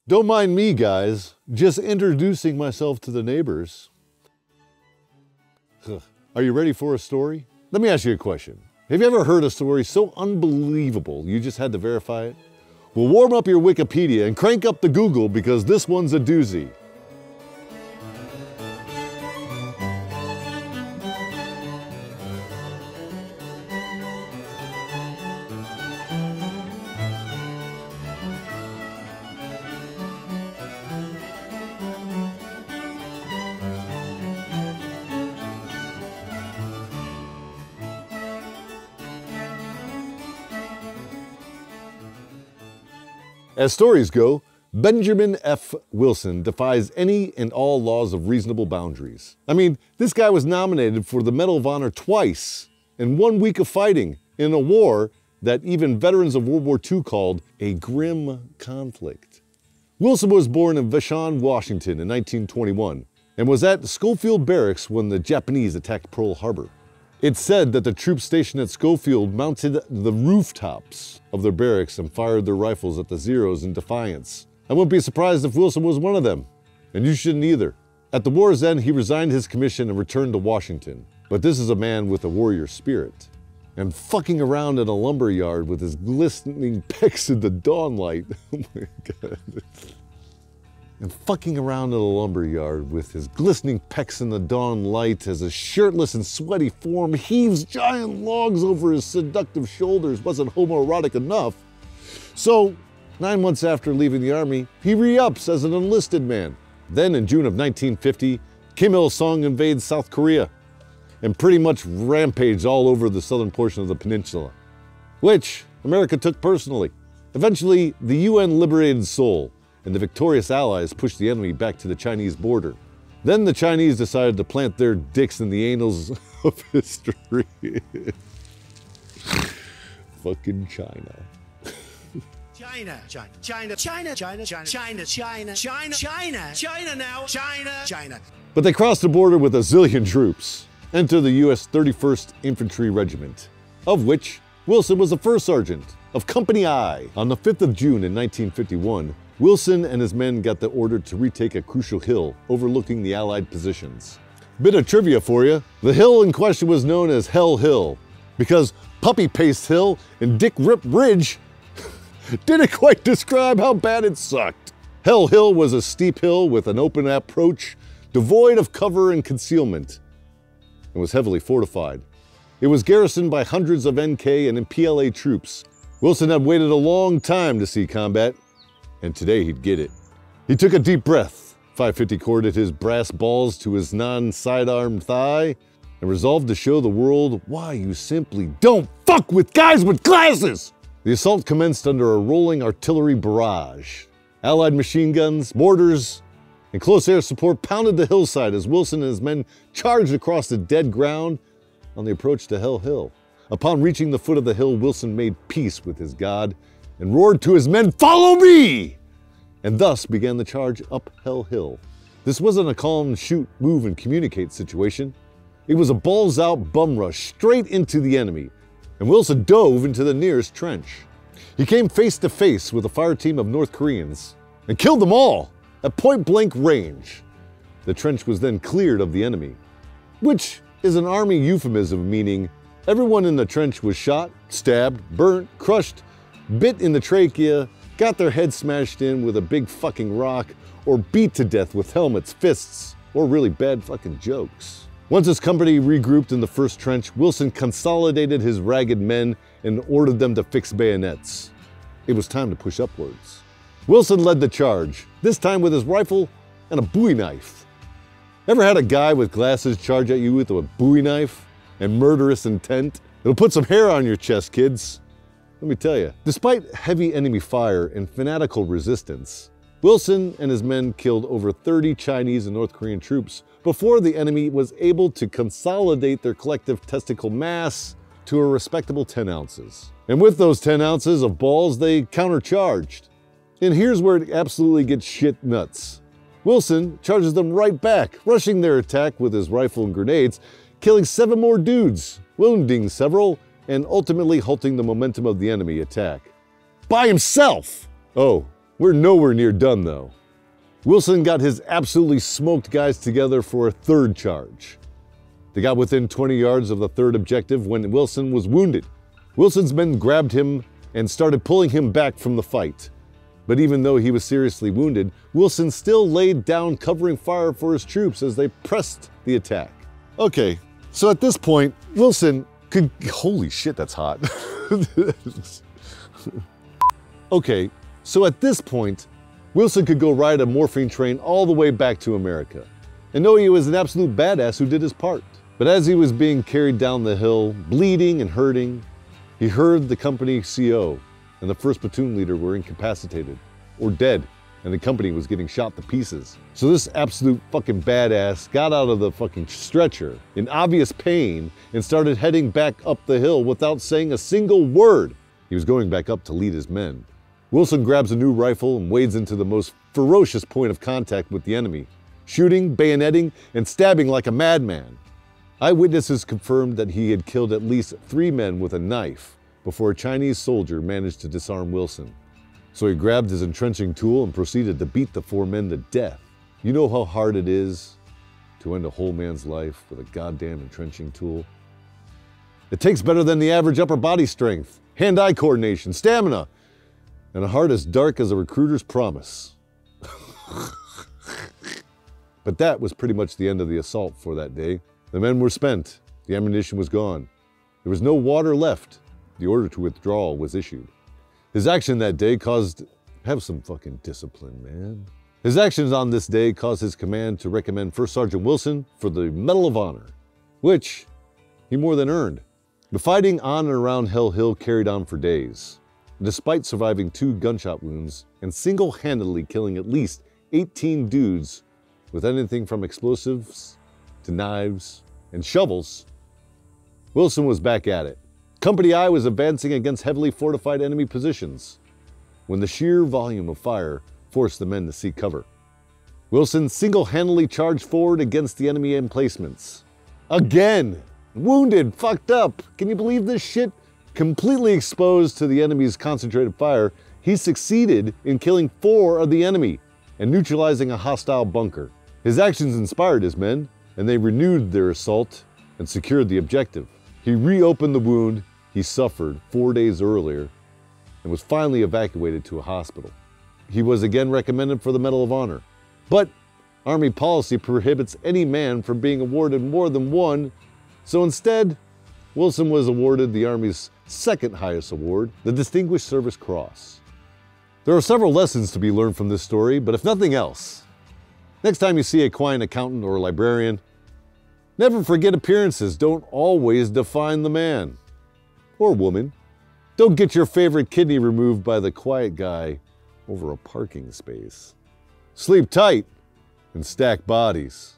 Don't mind me, guys. Just introducing myself to the neighbors. Are you ready for a story? Let me ask you a question. Have you ever heard a story so unbelievable you just had to verify it? Well, warm up your Wikipedia and crank up the Google because this one's a doozy. As stories go, Benjamin F. Wilson defies any and all laws of reasonable boundaries. I mean, this guy was nominated for the Medal of Honor twice in 1 week of fighting in a war that even veterans of World War II called a grim conflict. Wilson was born in Vashon, Washington in 1921 and was at Schofield Barracks when the Japanese attacked Pearl Harbor. It's said that the troops stationed at Schofield mounted the rooftops of their barracks and fired their rifles at the Zeros in defiance. I wouldn't be surprised if Wilson was one of them, and you shouldn't either. At the war's end, he resigned his commission and returned to Washington. But this is a man with a warrior spirit. And fucking around in a lumber yard with his glistening pecs in the dawnlight. Oh my God. And fucking around in a lumber yard with his glistening pecs in the dawn light as his shirtless and sweaty form heaves giant logs over his seductive shoulders wasn't homoerotic enough. So, 9 months after leaving the army, he re-ups as an enlisted man. Then in June of 1950, Kim Il-sung invades South Korea and pretty much rampaged all over the southern portion of the peninsula, which America took personally. Eventually, the UN liberated Seoul, and the victorious Allies pushed the enemy back to the Chinese border. Then the Chinese decided to plant their dicks in the annals of history. Fucking China. China, China, China, China, China, China, China, China, China, China, China now, China, China. But they crossed the border with a zillion troops. Enter the US 31st Infantry Regiment, of which Wilson was the first sergeant of Company I. On the 5th of June in 1951, Wilson and his men got the order to retake a crucial hill overlooking the Allied positions. Bit of trivia for you, the hill in question was known as Hell Hill, because Puppy Paste Hill and Dick Rip Ridge didn't quite describe how bad it sucked. Hell Hill was a steep hill with an open approach, devoid of cover and concealment, and was heavily fortified. It was garrisoned by hundreds of NK and MPLA troops. Wilson had waited a long time to see combat, and today he'd get it. He took a deep breath, 550 corded his brass balls to his non-sidearm thigh, and resolved to show the world why you simply don't fuck with guys with glasses! The assault commenced under a rolling artillery barrage. Allied machine guns, mortars, and close air support pounded the hillside as Wilson and his men charged across the dead ground on the approach to Hell Hill. Upon reaching the foot of the hill, Wilson made peace with his God and roared to his men, "Follow me!" And thus began the charge up Hell Hill. This wasn't a calm shoot, move, and communicate situation. It was a balls-out bum rush straight into the enemy, and Wilson dove into the nearest trench. He came face to face with a fire team of North Koreans and killed them all at point-blank range. The trench was then cleared of the enemy, which is an army euphemism meaning everyone in the trench was shot, stabbed, burnt, crushed, bit in the trachea, got their head smashed in with a big fucking rock, or beat to death with helmets, fists, or really bad fucking jokes. Once his company regrouped in the first trench, Wilson consolidated his ragged men and ordered them to fix bayonets. It was time to push upwards. Wilson led the charge, this time with his rifle and a Bowie knife. Ever had a guy with glasses charge at you with a Bowie knife and murderous intent? It'll put some hair on your chest, kids. Let me tell you, despite heavy enemy fire and fanatical resistance, Wilson and his men killed over 30 Chinese and North Korean troops before the enemy was able to consolidate their collective testicle mass to a respectable 10 ounces. And with those 10 ounces of balls, they countercharged. And here's where it absolutely gets shit nuts. Wilson charges them right back, rushing their attack with his rifle and grenades, killing 7 more dudes, wounding several, and ultimately halting the momentum of the enemy attack. By himself! Oh, We're nowhere near done though. Wilson got his absolutely smoked guys together for a third charge. They got within 20 yards of the third objective when Wilson was wounded. Wilson's men grabbed him and started pulling him back from the fight. But even though he was seriously wounded, Wilson still laid down covering fire for his troops as they pressed the attack. Okay, so at this point, Wilson could, holy shit, that's hot. Okay, so at this point, Wilson could go ride a morphine train all the way back to America and know he was an absolute badass who did his part. But as he was being carried down the hill, bleeding and hurting, he heard the company CO and the first platoon leader were incapacitated or dead, and the company was getting shot to pieces. So this absolute fucking badass got out of the fucking stretcher in obvious pain and started heading back up the hill without saying a single word. He was going back up to lead his men. Wilson grabs a new rifle and wades into the most ferocious point of contact with the enemy, shooting, bayoneting, and stabbing like a madman. Eyewitnesses confirmed that he had killed at least 3 men with a knife before a Chinese soldier managed to disarm Wilson. So he grabbed his entrenching tool and proceeded to beat the 4 men to death. You know how hard it is to end a whole man's life with a goddamn entrenching tool? It takes better than the average upper body strength, hand-eye coordination, stamina, and a heart as dark as a recruiter's promise. But that was pretty much the end of the assault for that day. The men were spent, the ammunition was gone. There was no water left. The order to withdraw was issued. His action that day caused, have some fucking discipline, man. His actions on this day caused his command to recommend First Sergeant Wilson for the Medal of Honor, which he more than earned. The fighting on and around Hell Hill carried on for days. Despite surviving 2 gunshot wounds and single-handedly killing at least 18 dudes with anything from explosives to knives and shovels, Wilson was back at it. Company I was advancing against heavily fortified enemy positions when the sheer volume of fire forced the men to seek cover. Wilson single-handedly charged forward against the enemy emplacements. Again! Wounded, fucked up. Can you believe this shit? Completely exposed to the enemy's concentrated fire, he succeeded in killing 4 of the enemy and neutralizing a hostile bunker. His actions inspired his men, and they renewed their assault and secured the objective. He reopened the wound he suffered 4 days earlier and was finally evacuated to a hospital. He was again recommended for the Medal of Honor, but Army policy prohibits any man from being awarded more than one, so instead, Wilson was awarded the Army's second highest award, the Distinguished Service Cross. There are several lessons to be learned from this story, but if nothing else, next time you see a quiet accountant or a librarian, never forget appearances don't always define the man or woman. Don't get your favorite kidney removed by the quiet guy over a parking space. Sleep tight and stack bodies.